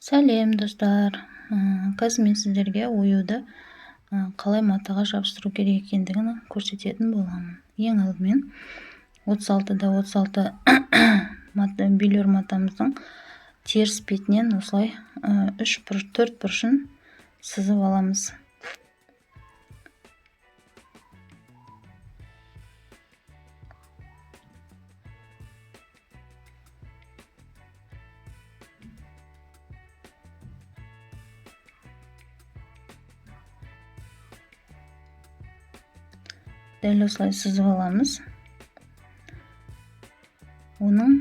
Сәлем, достар. Қазір мен сіздерге оюды қалай матаға жабыстыру керек екендігін көрсететін боламын. Ең алдымен 36-да 36 билер матамыздың теріс бетінен осылай 4 бұрышын сызып аламыз. Дәл осылай сызып аламыз. Оның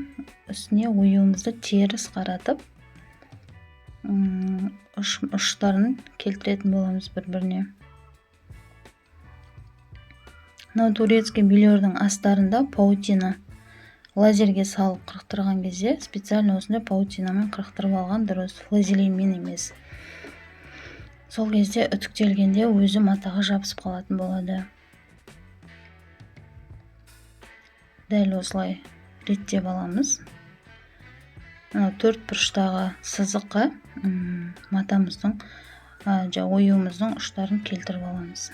үстіне оюымызды теріс қаратып, ұштарын келтіретін боламыз бір-біріне. Мынау турецкий билердің астарында паутина лазерге салып қырықтырған кезде специально осындай паутинамен қырықтырып алған дұрыс, флазелинмен емес. Сол кезде үтіктелгенде өзі матаға жабысып қалатын болады. Дәл осылай реттеп аламыз. 4 бұрыштағы сызыққа матамыздың оюымыздың ұштарын келтіріп аламыз.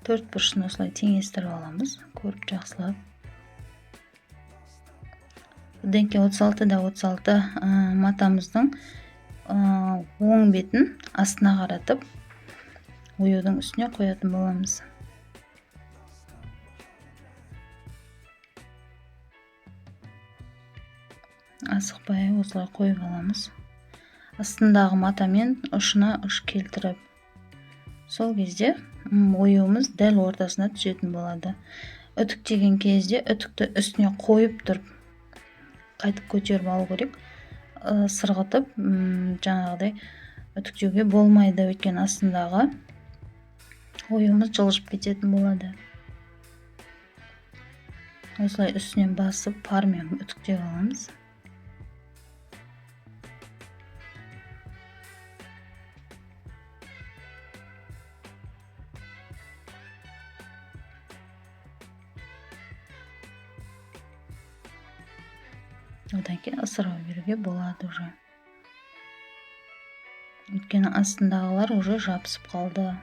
Төрт бұрышын осылай теңестіріп аламыз, көріп жақсылап. Одан кейін 36-да 36 матамыздың оң бетін астына қаратып, оюдың үстіне қоятын боламыз. Асықпай осылай қойып аламыз. Астындағы матамен ұшына ұш келтіріп. Сол кезде оюымыз дәл ортасына түсетін болады. Үтіктеген кезде үтікті үстіне қойып тұрып, қайтып көтеріп алу керек. Сырғытып, жаңағыдай үтіктеуге болмайды, өйткені астындағы оюымыз жылжып кететін болады. Осылай үстінен басып, пармен үтіктеп аламыз. Одан кейін ысыра беруге болады уже. Өйткені астындағылар уже жабысып қалды.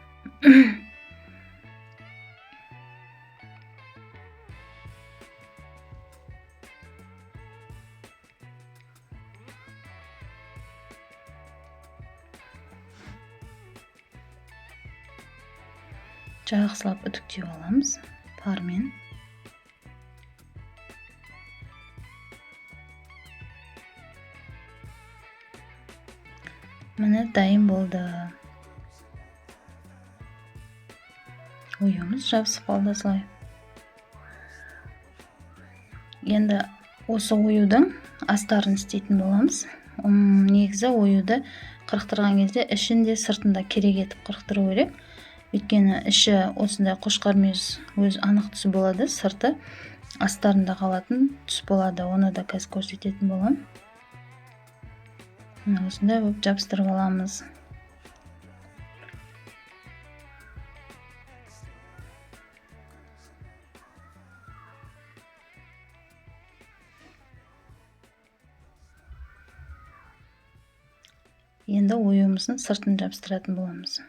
Жақсылап үтіктеп аламыз пармен. Міне дайын болды. Оюымыз жабысып қалды осылай. Енді осы оюдың астарын істейтін боламыз. Негізі оюды қырықтырған кезде ішінде сыртында керек етіп қырықтыру керек. Өйткені іші осындай қошқар мүйіз өз анық түсі болады, сырты астарында қалатын түс болады. Оны да қазір көрсететін болам. Осындай болып жабыстырып аламыз. Енді оюымыздың сыртын жабыстыратын боламыз.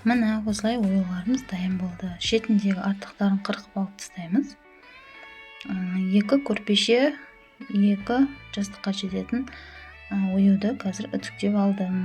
Міне осылай оюларымыз дайын болды. Шетіндегі артықтарын қырқып алып тастаймыз. 2 көрпеше, 2 жастыққа жететін оюды қазір үтіктеп алдым.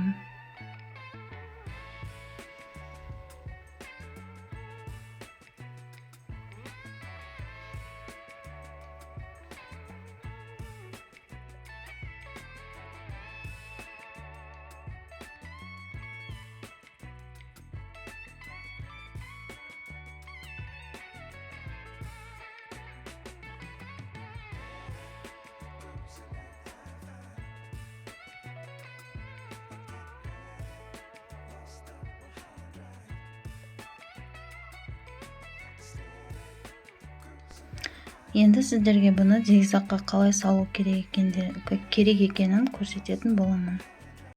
Енді сіздерге бұны зигзагқа қалай салу керек екенін көрсететін боламын.